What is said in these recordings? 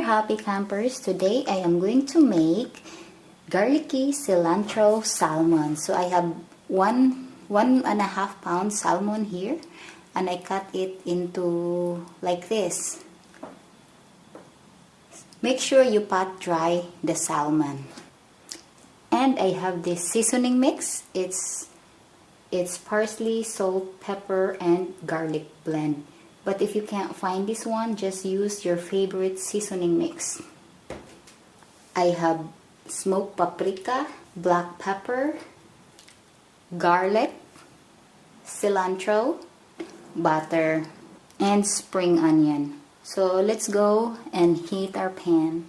happy campers. Today I am going to make garlicky cilantro salmon. So I have one and a half pound salmon here, and I cut it into like this. Make sure you pat dry the salmon. And I have this seasoning mix. It's parsley, salt, pepper, and garlic blend. But if you can't find this one, just use your favorite seasoning mix. I have smoked paprika, black pepper, garlic, cilantro, butter, and spring onion. So let's go and heat our pan.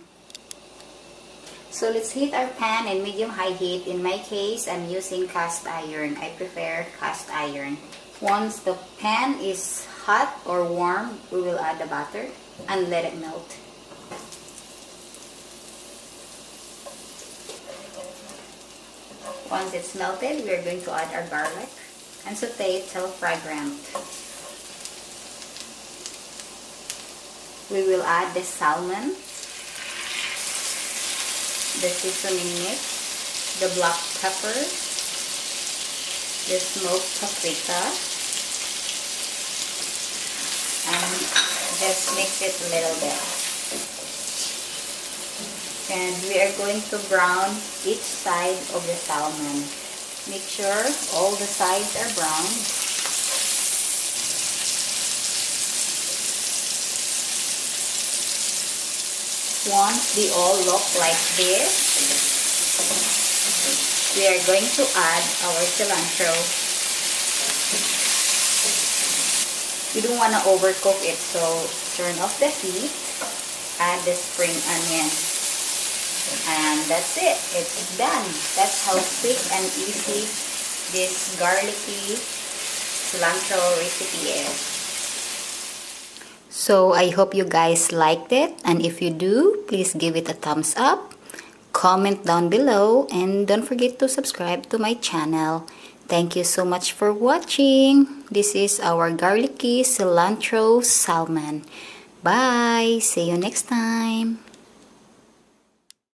So let's heat our pan in medium-high heat. In my case, I'm using cast iron. I prefer cast iron. Once the pan is hot or warm, we will add the butter and let it melt. Once it's melted, we are going to add our garlic and saute it till fragrant. We will add the salmon, the seasoning mix, the black pepper, the smoked paprika, and just mix it a little bit. And we are going to brown each side of the salmon. Make sure all the sides are brown. Once they all look like this, we are going to add our cilantro. You don't want to overcook it, so turn off the heat, add the spring onion, and that's it. It's done. That's how quick and easy this garlicky cilantro recipe is. So I hope you guys liked it, and if you do, please give it a thumbs up, comment down below, and don't forget to subscribe to my channel. Thank you so much for watching. This is our garlicky cilantro salmon. Bye! See you next time.